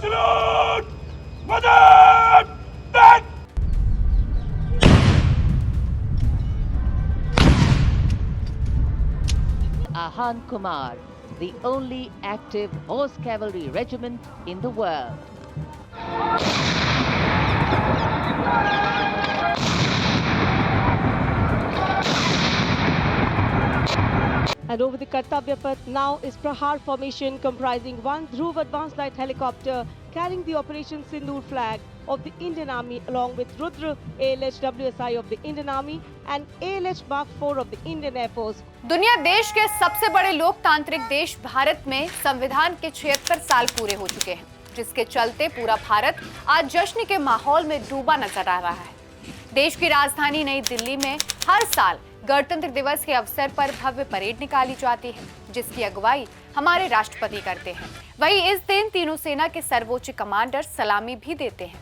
salute! Madam! Dead! Ahan Kumar, the only active horse cavalry regiment in the world. And over the Kartavya Path now is Prahar formation comprising one Dhruv advanced light helicopter carrying the Operation Sindoor flag of the Indian Army along with Rudra ALH WSI of the Indian Army and ALH Mark 4 of the Indian Air Force. दुनिया देश के सबसे बड़े लोकतांत्रिक देश भारत में संविधान के 76 साल पूरे हो चुके हैं, जिसके चलते पूरा भारत आज जश्न के माहौल में डूबा नजर आ रहा है। देश की राजधानी नई दिल्ली में हर साल गणतंत्र दिवस के अवसर पर भव्य परेड निकाली जाती है, जिसकी अगुवाई हमारे राष्ट्रपति करते हैं। वहीं इस दिन तीनों सेना के सर्वोच्च कमांडर सलामी भी देते हैं।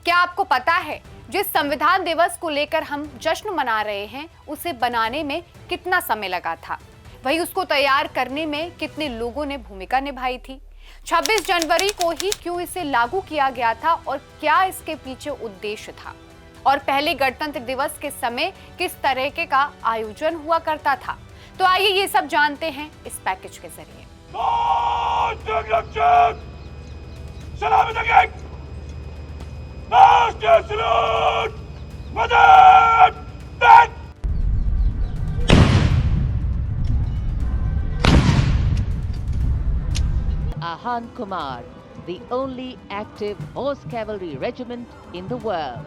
क्या आपको पता है जिस संविधान दिवस को लेकर हम जश्न मना रहे हैं, उसे बनाने में कितना समय लगा था? वही उसको तैयार करने में कितने लोगों ने भूमिका निभाई थी? 26 जनवरी को ही क्यों इसे लागू किया गया था और क्या इसके पीछे उद्देश्य था? और पहले गणतंत्र दिवस के समय किस तरह का आयोजन हुआ करता था? तो आइए ये सब जानते हैं इस पैकेज के जरिए। Ahan Kumar, the only active horse cavalry regiment in the world.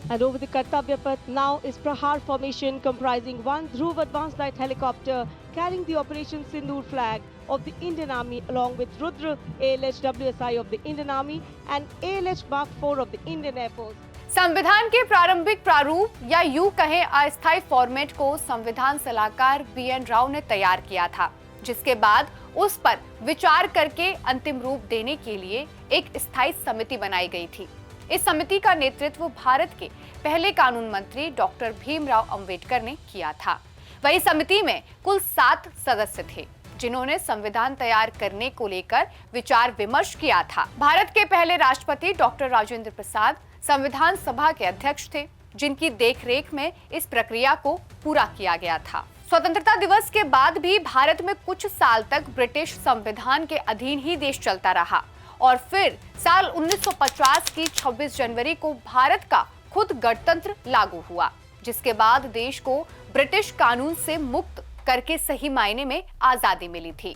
And over the Kartavya Path now is Prahar formation comprising one Dhruv advanced light helicopter carrying the Operation Sindoor flag of the Indian Army along with Rudra ALH WSI of the Indian Army and ALH Mark 4 of the Indian Air Force. संविधान के प्रारंभिक प्रारूप या यूं कहें अस्थायी format को संविधान सलाहकार BN राव ने तैयार किया था, जिसके बाद उस पर विचार करके अंतिम रूप देने के लिए एक स्थायी समिति बनाई गई थी। इस समिति का नेतृत्व भारत के पहले कानून मंत्री डॉक्टर भीमराव अंबेडकर ने किया था। वही समिति में कुल 7 सदस्य थे, जिन्होंने संविधान तैयार करने को लेकर विचार विमर्श किया था। भारत के पहले राष्ट्रपति डॉक्टर राजेंद्र प्रसाद संविधान सभा के अध्यक्ष थे, जिनकी देखरेख में इस प्रक्रिया को पूरा किया गया था। स्वतंत्रता दिवस के बाद भी भारत में कुछ साल तक ब्रिटिश संविधान के अधीन ही देश चलता रहा और फिर साल 1950 की 26 जनवरी को भारत का खुद गणतंत्र लागू हुआ, जिसके बाद देश को ब्रिटिश कानून से मुक्त करके सही मायने में आजादी मिली थी।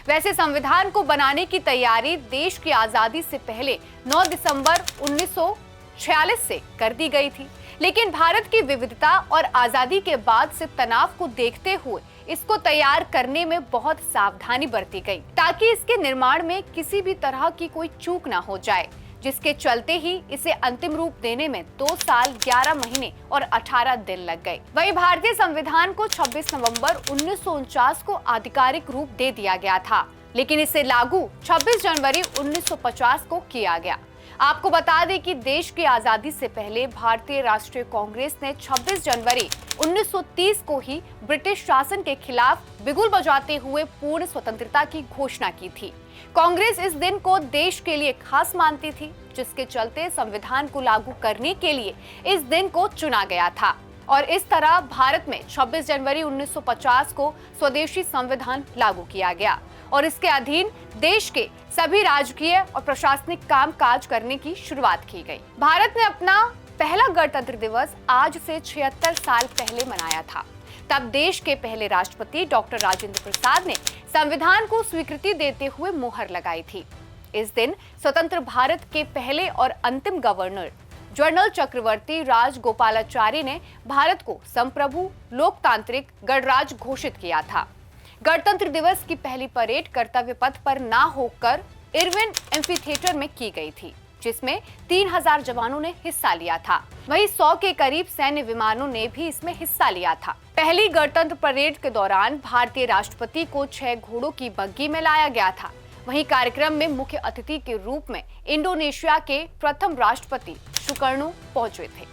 वैसे संविधान को बनाने की तैयारी देश की आजादी से पहले 9 दिसंबर 1946 से कर दी गई थी, लेकिन भारत की विविधता और आजादी के बाद से तनाव को देखते हुए इसको तैयार करने में बहुत सावधानी बरती गई, ताकि इसके निर्माण में किसी भी तरह की कोई चूक ना हो जाए, जिसके चलते ही इसे अंतिम रूप देने में 2 साल 11 महीने और 18 दिन लग गए। वहीं भारतीय संविधान को 26 नवंबर 1949 को आधिकारिक रूप दे दिया गया था, लेकिन इसे लागू 26 जनवरी 1950 को किया गया। आपको बता दें कि देश की आजादी से पहले भारतीय राष्ट्रीय कांग्रेस ने 26 जनवरी 1930 को ही ब्रिटिश शासन के खिलाफ बिगुल बजाते हुए पूर्ण स्वतंत्रता की घोषणा की थी। कांग्रेस इस दिन को देश के लिए खास मानती थी, जिसके चलते संविधान को लागू करने के लिए इस दिन को चुना गया था और इस तरह भारत में 26 जनवरी 1950 को स्वदेशी संविधान लागू किया गया और इसके अधीन देश के सभी राजकीय और प्रशासनिक कामकाज करने की शुरुआत की गई। भारत ने अपना पहला गणतंत्र दिवस आज से 76 साल पहले मनाया था। तब देश के पहले राष्ट्रपति डॉक्टर राजेंद्र प्रसाद ने संविधान को स्वीकृति देते हुए मुहर लगाई थी। इस दिन स्वतंत्र भारत के पहले और अंतिम गवर्नर जनरल चक्रवर्ती राजगोपालाचारी ने भारत को संप्रभु लोकतांत्रिक गणराज्य घोषित किया था। गणतंत्र दिवस की पहली परेड कर्तव्य पथ पर ना होकर इरविन एम्फीथिएटर में की गई थी, जिसमें 3000 जवानों ने हिस्सा लिया था। वहीं 100 के करीब सैन्य विमानों ने भी इसमें हिस्सा लिया था। पहली गणतंत्र परेड के दौरान भारतीय राष्ट्रपति को 6 घोड़ों की बग्गी में लाया गया था। वहीं कार्यक्रम में मुख्य अतिथि के रूप में इंडोनेशिया के प्रथम राष्ट्रपति सुकर्णो पहुंचे थे।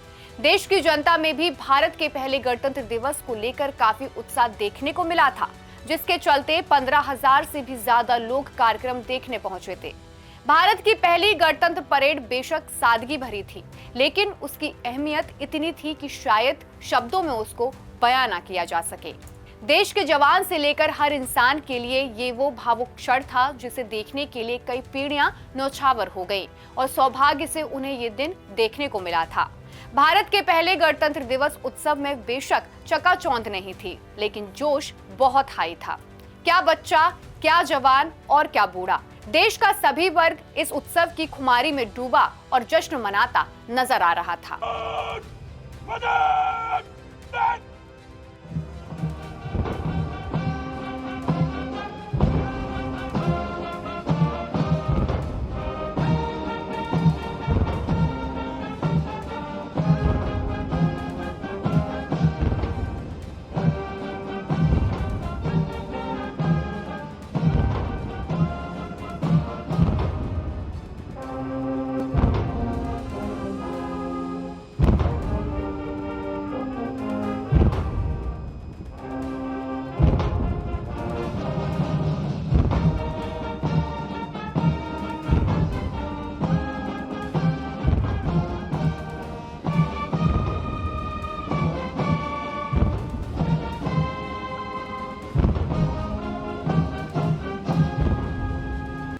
देश की जनता में भी भारत के पहले गणतंत्र दिवस को लेकर काफी उत्साह देखने को मिला था, जिसके चलते 15,000 से भी ज्यादा लोग कार्यक्रम देखने पहुंचे थे। भारत की पहली गणतंत्र परेड बेशक सादगी भरी थी, लेकिन उसकी अहमियत इतनी थी कि शायद शब्दों में उसको बयां ना किया जा सके। देश के जवान से लेकर हर इंसान के लिए ये वो भावुक क्षण था जिसे देखने के लिए कई पीढ़ियां न्यौछावर हो गई और सौभाग्य से उन्हें ये दिन देखने को मिला था। भारत के पहले गणतंत्र दिवस उत्सव में बेशक चकाचौंध नहीं थी, लेकिन जोश बहुत हाई था। क्या बच्चा, क्या जवान और क्या बूढ़ा, देश का सभी वर्ग इस उत्सव की खुमारी में डूबा और जश्न मनाता नजर आ रहा था।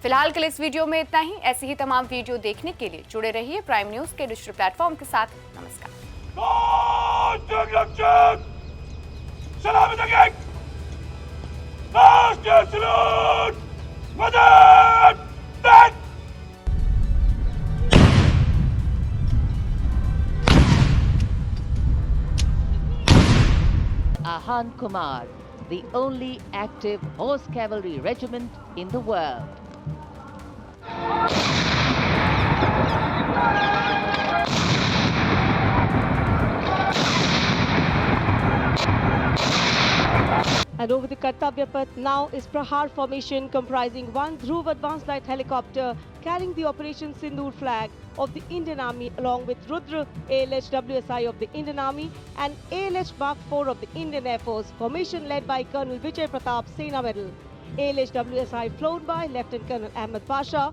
फिलहाल के लिए इस वीडियो में इतना ही। ऐसी ही तमाम वीडियो देखने के लिए जुड़े रहिए प्राइम न्यूज के डिजिटल प्लेटफॉर्म के साथ। नमस्कार। Ahan Kumar, the only active horse cavalry regiment in the world. And over the Kartavya Path now is Prahar formation comprising one Dhruv advanced light helicopter carrying the Operation Sindoor flag of the Indian Army along with Rudra ALH WSI of the Indian Army and ALH Mark 4 of the Indian Air Force, formation led by Colonel Vijay Pratap Sena Medal. ALH WSI flown by Lieutenant Colonel Ahmed Pasha,